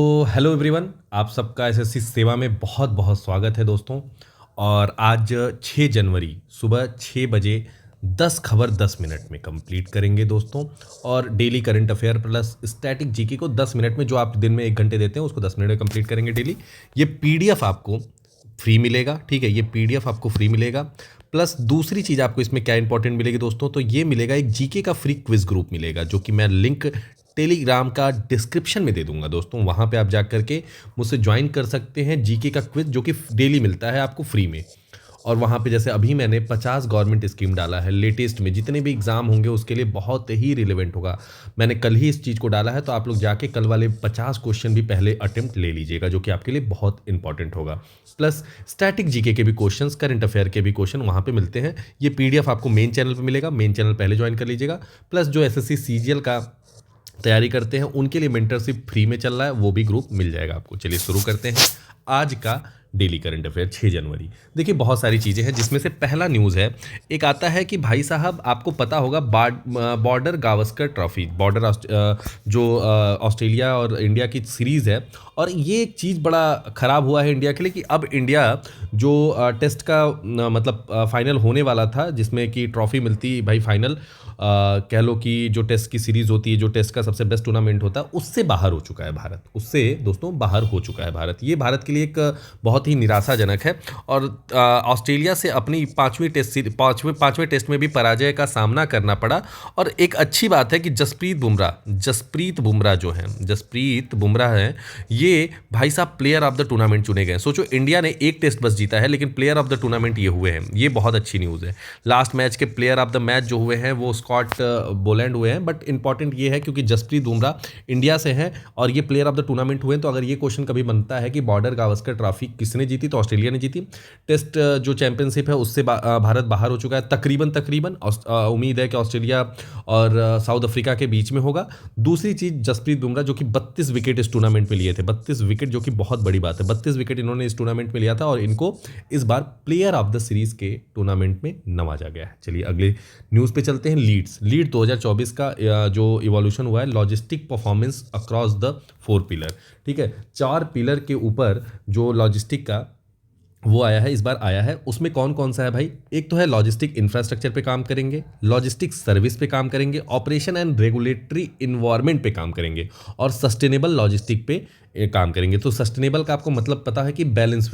तो hello everyone, आप सबका एसएससी सेवा में बहुत बहुत स्वागत है दोस्तों। और आज 6 जनवरी सुबह 6 बजे 10 खबर 10 मिनट में कंप्लीट करेंगे दोस्तों। और daily current affair plus static GK को 10 मिनट में, जो आप दिन में 1 घंटे देते हैं उसको 10 मिनट में कंप्लीट करेंगे डेली। ये पीडीएफ आपको फ्री मिलेगा, ठीक है, ये पीडीएफ आपको फ्री मिलेगा। प्लस दूसरी चीज़ आपको इसमें क्या इंपॉर्टेंट मिलेगी दोस्तों, तो ये मिलेगा एक जीके का फ्री क्विज ग्रुप मिलेगा, जो कि मैं लिंक टेलीग्राम का डिस्क्रिप्शन में दे दूंगा दोस्तों। वहाँ पे आप जा करके मुझसे ज्वाइन कर सकते हैं जीके का क्विज, जो कि डेली मिलता है आपको फ्री में। और वहाँ पे जैसे अभी मैंने 50 गवर्नमेंट स्कीम डाला है लेटेस्ट में, जितने भी एग्ज़ाम होंगे उसके लिए बहुत ही रिलेवेंट होगा। मैंने कल ही इस चीज़ को डाला है, तो आप लोग जाके कल वाले 50 क्वेश्चन भी पहले अटेम्प्ट ले लीजिएगा, जो कि आपके लिए बहुत इंपॉर्टेंट होगा। प्लस स्टैटिक जीके के भी क्वेश्चंस, करंट अफेयर के भी क्वेश्चन वहाँ पे मिलते हैं। ये पीडीएफ आपको मेन चैनल पे मिलेगा, मेन चैनल पहले ज्वाइन कर लीजिएगा। प्लस जो एसएससी सीजीएल का तैयारी करते हैं उनके लिए मेंटरशिप फ्री में चल रहा है, वो भी ग्रुप मिल जाएगा आपको। चलिए शुरू करते हैं आज का डेली करंट अफेयर 6 जनवरी। देखिए बहुत सारी चीज़ें हैं, जिसमें से पहला न्यूज़ है, एक आता है कि भाई साहब आपको पता होगा बॉर्डर गावस्कर ट्रॉफी, जो ऑस्ट्रेलिया और इंडिया की सीरीज़ है। और ये एक चीज़ बड़ा ख़राब हुआ है इंडिया के लिए कि अब इंडिया जो टेस्ट का मतलब फाइनल होने वाला था, जिसमें कि ट्रॉफी मिलती भाई फाइनल, कह लो कि जो टेस्ट की सीरीज़ होती है, जो टेस्ट का सबसे बेस्ट टूर्नामेंट होता है, उससे बाहर हो चुका है भारत। उससे दोस्तों बाहर हो चुका है भारत। ये भारत के लिए एक बहुत ही निराशाजनक है। और ऑस्ट्रेलिया से अपनी पाँचवें टेस्ट में भी पराजय का सामना करना पड़ा। और एक अच्छी बात है कि जसप्रीत बुमराह हैं, ये भाई साहब प्लेयर ऑफ द टूर्नामेंट चुने गए। सोचो, इंडिया ने एक टेस्ट बस जीता है, लेकिन प्लेयर ऑफ द टूर्नामेंट ये हुए हैं। ये बहुत अच्छी न्यूज़ है। लास्ट मैच के प्लेयर ऑफ द मैच जो हुए हैं वो स्कॉट बोलैंड हुए हैं। बट इंपॉर्टेंट ये है क्योंकि जसप्रीत बुमराह इंडिया से हैं और ये प्लेयर ऑफ द टूर्नामेंट हुए हैं। तो अगर ये क्वेश्चन कभी बनता है कि बॉर्डर गावस्कर ट्रॉफी किसने जीती, तो ऑस्ट्रेलिया ने जीती। टेस्ट जो चैंपियनशिप है उससे भारत बाहर हो चुका है तकरीबन। उम्मीद है कि ऑस्ट्रेलिया और साउथ अफ्रीका के बीच में होगा। दूसरी चीज़, जसप्रीत बुमराह जो कि 32 विकेट इस टूर्नामेंट में लिए थे, 32 विकेट, जो कि बहुत बड़ी बात है। 32 विकेट इन्होंने इस टूर्नामेंट में लिया था और इनको इस बार प्लेयर ऑफ द सीरीज के टूर्नामेंट में नवाजा गया है। चलिए अगले न्यूज़ पे चलते हैं। लीड 2024 का जो इवोल्यूशन हुआ है, logistic performance across the 4 pillar, ठीक है, 4 पिलर के ऊपर जो लॉजिस्टिक का वो आया है, इस बार आया है। उसमें कौन कौन सा है भाई? एक तो है लॉजिस्टिक इंफ्रास्ट्रक्चर पे काम करेंगे, लॉजिस्टिक सर्विस पे काम करेंगे, ऑपरेशन एंड रेगुलेटरी इन्वायरमेंट पे काम करेंगे, और सस्टेनेबल लॉजिस्टिक पे काम करेंगे। तो सस्टेनेबल का आपको मतलब पता है कि बैलेंस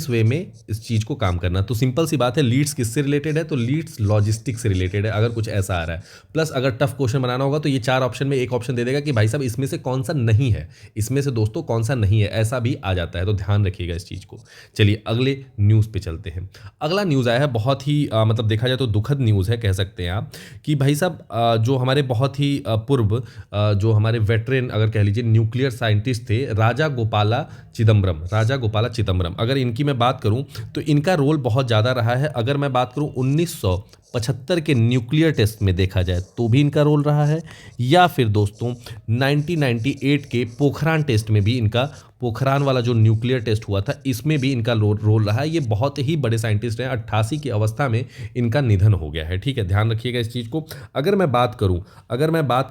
वे में इस चीज़ को काम करना। तो सिंपल सी बात है, लीड्स किससे रिलेटेड है? तो लीड्स लॉजिस्टिक से रिलेटेड है, अगर कुछ ऐसा आ रहा है। प्लस अगर टफ क्वेश्चन बनाना होगा तो ये 4 ऑप्शन में एक ऑप्शन दे देगा कि भाई साहब इसमें से कौन सा नहीं है, इसमें से दोस्तों कौन सा नहीं है, ऐसा भी आ जाता है। तो ध्यान रखिएगा इस चीज़ को। चलिए अगले न्यूज़ पे चलते हैं। अगला न्यूज़ आया है, बहुत ही मतलब देखा जाए तो दुखद न्यूज़ है, कह सकते हैं आप, कि भाई साहब जो हमारे बहुत ही पूर्व जो हमारे वेटरन, अगर कह लीजिए, न्यूक्लियर साइंटिस्ट थे, राजा गोपाला चिदम्बरम, अगर इनकी मैं बात करूं तो इनका रोल बहुत ज़्यादा रहा है। अगर मैं बात करूं 1975 के न्यूक्लियर टेस्ट में देखा जाए तो भी इनका रोल रहा है, या फिर दोस्तों 1998 के पोखरान टेस्ट में भी इनका, पोखरान वाला जो न्यूक्लियर टेस्ट हुआ था, इसमें भी इनका रोल रहा है। ये बहुत ही बड़े साइंटिस्ट हैं। 88 की अवस्था में इनका निधन हो गया है, ठीक है, ध्यान रखिएगा इस चीज़ को। अगर मैं बात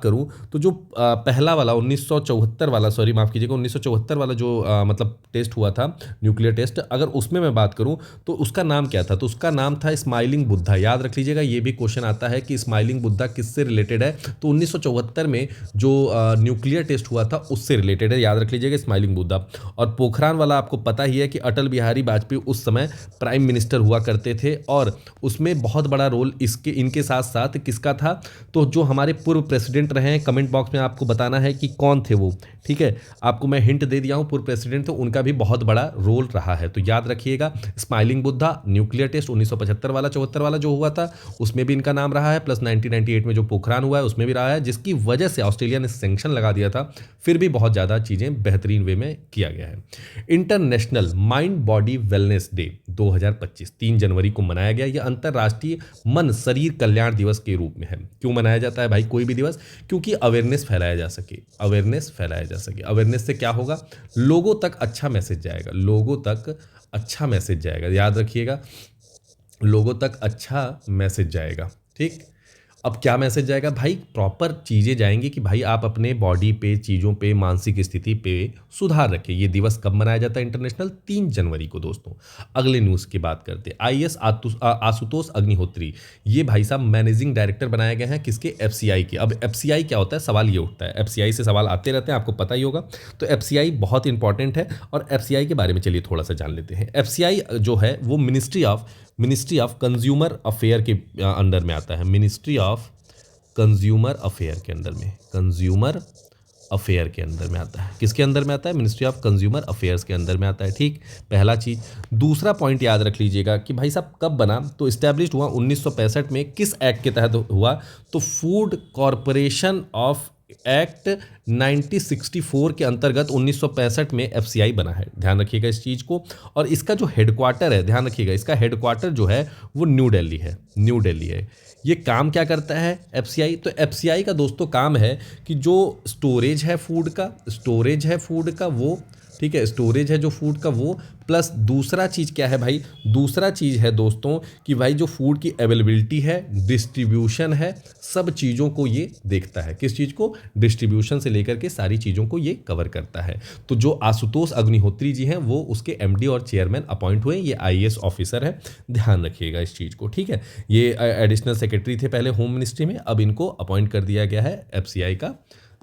करूं तो जो पहला वाला 1974 वाला, सॉरी माफ़ कीजिएगा, 1974 वाला जो मतलब टेस्ट हुआ था, न्यूक्लियर टेस्ट, अगर उसमें मैं बात करूं तो उसका नाम क्या था? तो उसका नाम था स्माइलिंग बुद्धा। याद रख लीजिएगा, ये भी क्वेश्चन आता है कि स्माइलिंग बुद्धा किससे रिलेटेड है। तो 1974 में जो न्यूक्लियर टेस्ट हुआ था उससे रिलेटेड है, याद रख लीजिएगा, स्माइलिंग बुद्धा। और पोखरान वाला आपको पता ही है कि अटल बिहारी वाजपेयी उस समय प्राइम मिनिस्टर हुआ करते थे, और उसमें बहुत बड़ा रोल इनके साथ साथ किसका था? तो जो हमारे पूर्व प्रेसिडेंट रहे हैं, कमेंट बॉक्स में आपको बताना है कि कौन थे वो, ठीक है। आपको मैं हिंट दे दिया हूं, पूर्व प्रेसिडेंट, तो उनका भी बहुत बड़ा रोल रहा है। तो याद रखिएगा, स्माइलिंग बुद्धा, न्यूक्लियर टेस्ट 1975 वाला 74 वाला जो हुआ था उसमें भी इनका नाम रहा है, प्लस 1998 में जो पोखरान हुआ है उसमें भी रहा है, जिसकी वजह से ऑस्ट्रेलिया ने सैंक्शन लगा दिया था। फिर भी बहुत ज़्यादा चीज़ें बेहतरीन वे में किया गया है। International mind body wellness day 2025 3 जनवरी को मनाया गया। यह अंतर्राष्ट्रीय मन शरीर कल्याण दिवस के रूप में है। क्यों मनाया जाता है भाई कोई भी दिवस? क्योंकि अवेयरनेस फैलाया जा सके। अवेयरनेस से क्या होगा? लोगों तक अच्छा मैसेज जाएगा, याद रखिएगा, लोगों तक अच्छा मैसेज जाएगा, ठीक। अब क्या मैसेज जाएगा भाई, प्रॉपर चीज़ें जाएंगी कि भाई आप अपने बॉडी पे, चीज़ों पे, मानसिक स्थिति पे सुधार रखें। ये दिवस कब मनाया जाता है इंटरनेशनल? 3 जनवरी को दोस्तों। अगले न्यूज़ की बात करते हैं। आईएएस आशुतोष अग्निहोत्री, ये भाई साहब मैनेजिंग डायरेक्टर बनाए गए हैं किसके? एफसीआई के। अब एफसीआई क्या होता है, सवाल ये उठता है, एफसीआई से सवाल आते रहते हैं, आपको पता ही होगा। तो एफसीआई बहुत इंपॉर्टेंट है और एफसीआई के बारे में चलिए थोड़ा सा जान लेते हैं। एफसीआई जो है वो मिनिस्ट्री ऑफ कंज्यूमर अफेयर के अंडर में आता है। मिनिस्ट्री ऑफ कंज्यूमर अफेयर के अंडर में, कंज्यूमर अफेयर के अंदर में आता है। किसके अंदर में आता है? मिनिस्ट्री ऑफ कंज्यूमर अफेयर्स के अंदर में आता है। ठीक, पहला चीज़। दूसरा पॉइंट याद रख लीजिएगा कि भाई साहब कब बना, तो इस्टेब्लिश्ड हुआ 1965 में। किस एक्ट के तहत हुआ? तो फूड कॉरपोरेशन ऑफ एक्ट 1964 के अंतर्गत 1965 में एफसीआई बना है। ध्यान रखिएगा इस चीज़ को। और इसका जो हेडक्वार्टर है, ध्यान रखिएगा, इसका हेडक्वार्टर जो है वो न्यू दिल्ली है, न्यू दिल्ली है। ये काम क्या करता है एफसीआई? तो एफसीआई का दोस्तों काम है कि जो स्टोरेज है फूड का वो, ठीक है, स्टोरेज है जो फूड का वो, प्लस दूसरा चीज़ क्या है भाई? दूसरा चीज़ है दोस्तों कि भाई जो फूड की अवेलेबिलिटी है, डिस्ट्रीब्यूशन है, सब चीज़ों को ये देखता है। किस चीज़ को? डिस्ट्रीब्यूशन से लेकर के सारी चीज़ों को ये कवर करता है। तो जो आशुतोष अग्निहोत्री जी हैं वो उसके एमडी और चेयरमैन अपॉइंट हुए। ये आईएएस ऑफिसर है, ध्यान रखिएगा इस चीज़ को, ठीक है। ये एडिशनल सेक्रेटरी थे पहले होम मिनिस्ट्री में, अब इनको अपॉइंट कर दिया गया है एफसीआई का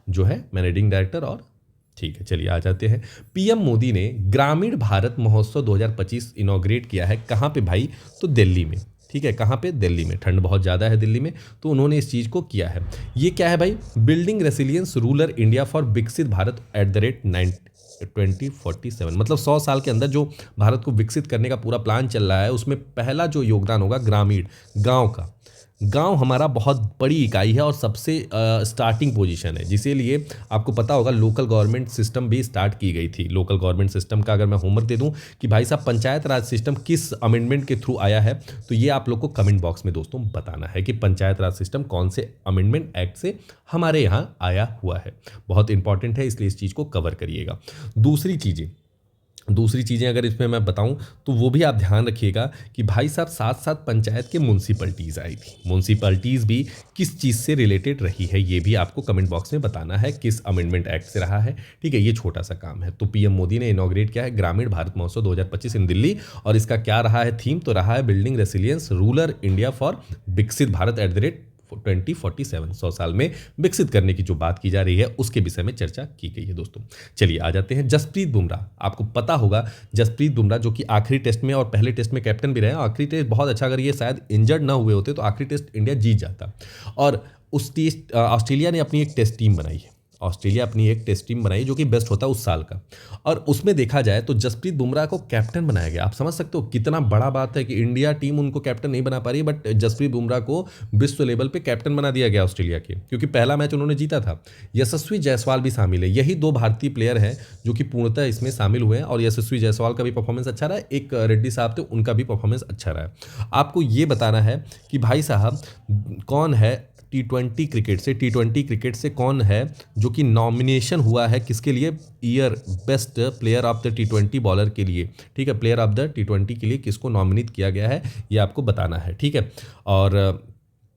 जो है मैनेजिंग डायरेक्टर। और ठीक है, चलिए आ जाते हैं। पीएम मोदी ने ग्रामीण भारत महोत्सव 2025 इनॉग्रेट किया है। कहाँ पे भाई? तो दिल्ली में, ठीक है। कहाँ पे? दिल्ली में। ठंड बहुत ज़्यादा है दिल्ली में, तो उन्होंने इस चीज़ को किया है। ये क्या है भाई? Building resilience rural India for विकसित भारत @ 2047, मतलब 100 साल के अंदर जो भारत को विकसित करने का पूरा प्लान चल रहा है, उसमें पहला जो योगदान होगा ग्रामीण, गाँव का। गांव हमारा बहुत बड़ी इकाई है और सबसे स्टार्टिंग पोजीशन है, जिसे लिए आपको पता होगा लोकल गवर्नमेंट सिस्टम भी स्टार्ट की गई थी। लोकल गवर्नमेंट सिस्टम का अगर मैं होमवर्क दे दूं कि भाई साहब पंचायत राज सिस्टम किस अमेंडमेंट के थ्रू आया है, तो ये आप लोग को कमेंट बॉक्स में दोस्तों बताना है कि पंचायत राज सिस्टम कौन से अमेंडमेंट एक्ट से हमारे यहाँ आया हुआ है। बहुत इंपॉर्टेंट है, इसलिए इस चीज़ को कवर करिएगा। दूसरी चीज़ें अगर इसमें मैं बताऊं तो वो भी आप ध्यान रखिएगा कि भाई साहब साथ साथ पंचायत के म्यूनसिपैलिटीज़ आई थी। म्यूनसिपैलिटीज़ भी किस चीज़ से रिलेटेड रही है, ये भी आपको कमेंट बॉक्स में बताना है, किस अमेंडमेंट एक्ट से रहा है, ठीक है। ये छोटा सा काम है। तो पीएम मोदी ने इनॉग्रेट किया है ग्रामीण भारत महोत्सव 2025 इन दिल्ली, और इसका क्या रहा है थीम? तो रहा है building resilience rural India for विकसित भारत @ 2047, 100 साल में विकसित करने की जो बात की जा रही है उसके विषय में चर्चा की गई है दोस्तों। चलिए आ जाते हैं। जसप्रीत बुमराह, आपको पता होगा जसप्रीत बुमराह जो कि आखिरी टेस्ट में और पहले टेस्ट में कैप्टन भी रहे। आखिरी टेस्ट बहुत अच्छा, अगर ये शायद इंजर्ड ना हुए होते तो आखिरी टेस्ट इंडिया जीत जाता। और उस टेस्ट ऑस्ट्रेलिया ने अपनी एक टेस्ट टीम बनाई है, ऑस्ट्रेलिया अपनी एक टेस्ट टीम बनाई जो कि बेस्ट होता है उस साल का, और उसमें देखा जाए तो जसप्रीत बुमराह को कैप्टन बनाया गया। आप समझ सकते हो कितना बड़ा बात है कि इंडिया टीम उनको कैप्टन नहीं बना पा रही, बट जसप्रीत बुमराह को विश्व लेवल पे कैप्टन बना दिया गया ऑस्ट्रेलिया के, क्योंकि पहला मैच उन्होंने जीता था। यशस्वी जायसवाल भी शामिल है। यही 2 भारतीय प्लेयर हैं जो कि पूर्णतः इसमें शामिल हुए हैं, और यशस्वी जायसवाल का भी परफॉर्मेंस अच्छा रहा है। एक रेड्डी साहब थे, उनका भी परफॉर्मेंस अच्छा रहा है। आपको ये बताना है कि भाई साहब कौन है टी20 क्रिकेट से कौन है जो कि नॉमिनेशन हुआ है किसके लिए? Year best player of the T20 bowler के लिए, ठीक है। प्लेयर ऑफ द टी20 के लिए किसको नॉमिनेट किया गया है ये आपको बताना है, ठीक है। और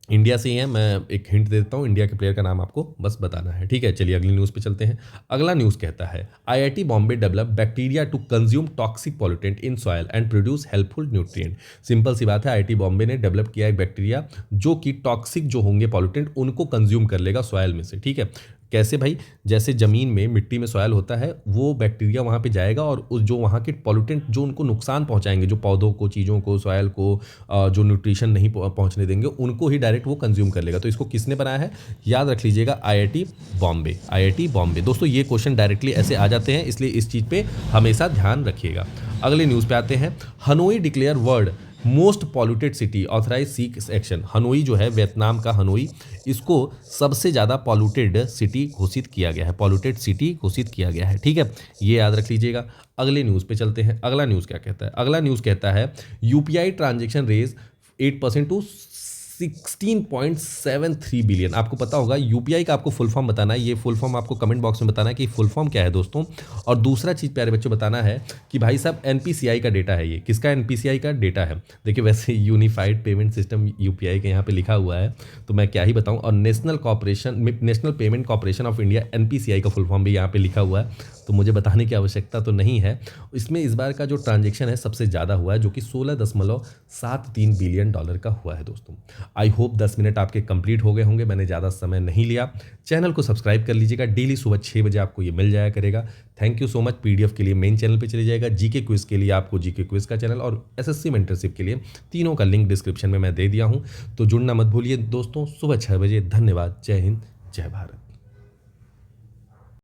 इंडिया से ही है, मैं एक हिंट दे देता हूँ, इंडिया के प्लेयर का नाम आपको बस बताना है, ठीक है। चलिए अगली न्यूज़ पे चलते हैं। अगला न्यूज़ कहता है IIT Bombay develop bacteria to consume toxic pollutant in soil and produce helpful nutrient. Simple सी बात है, आईआईटी बॉम्बे ने डेवलप किया एक बैक्टीरिया जो कि टॉक्सिक जो होंगे पॉल्यूटेंट उनको कंज्यूम कर लेगा सॉयल में से, ठीक है। कैसे भाई? जैसे ज़मीन में, मिट्टी में सॉयल होता है, वो बैक्टीरिया वहाँ पे जाएगा और उस जो वहाँ के पॉल्यूटेंट जो उनको नुकसान पहुँचाएंगे, जो पौधों को, चीज़ों को, सॉयल को जो न्यूट्रिशन नहीं पहुँचने देंगे, उनको ही डायरेक्ट वो कंज्यूम कर लेगा। तो इसको किसने बनाया है? याद रख लीजिएगा, आईआईटी बॉम्बे। आईआईटी बॉम्बे दोस्तों, ये क्वेश्चन डायरेक्टली ऐसे आ जाते हैं, इसलिए इस चीज़ पर हमेशा ध्यान रखिएगा। अगले न्यूज़ पे आते हैं। Hanoi declare world most polluted city, authorise seek action. Hanoi जो है वियतनाम का हनोई, इसको सबसे ज़्यादा पॉल्यूटेड सिटी घोषित किया गया है, पॉल्यूटेड सिटी घोषित किया गया है, ठीक है। ये याद रख लीजिएगा। अगले न्यूज़ पे चलते हैं। अगला न्यूज़ क्या कहता है? अगला न्यूज़ कहता है UPI transaction rise 8% to 16.73 billion. आपको पता होगा यूपीआई का आपको फुल फॉर्म बताना है, ये फुल फॉर्म आपको कमेंट बॉक्स में बताना है कि फुल फॉर्म क्या है दोस्तों। और दूसरा चीज़ प्यारे बच्चों बताना है कि भाई साहब एनपीसीआई का डेटा है, ये किसका एनपीसीआई का डेटा है। देखिए वैसे यूनिफाइड पेमेंट सिस्टम यूपीआई के यहाँ पे लिखा हुआ है, तो मैं क्या ही बताऊँ। और national payment corporation of India NPCI का फुल फॉर्म भी यहाँ पे लिखा हुआ है, तो मुझे बताने की आवश्यकता तो नहीं है। इसमें इस बार का जो ट्रांजेक्शन है सबसे ज़्यादा हुआ है, जो कि 16.73 बिलियन डॉलर का हुआ है दोस्तों। आई होप 10 मिनट आपके कंप्लीट हो गए होंगे, मैंने ज़्यादा समय नहीं लिया। चैनल को सब्सक्राइब कर लीजिएगा, डेली सुबह 6 बजे आपको ये मिल जाया करेगा। Thank you so much. PDF के लिए मेन चैनल पे चले जाएगा, जीके क्विज के लिए आपको जीके क्विज का चैनल, और एसएससी मेंटरशिप के लिए तीनों का लिंक डिस्क्रिप्शन में मैं दे दिया हूँ। तो जुड़ना मत भूलिए दोस्तों, सुबह 6 बजे। धन्यवाद। जय हिंद, जय भारत।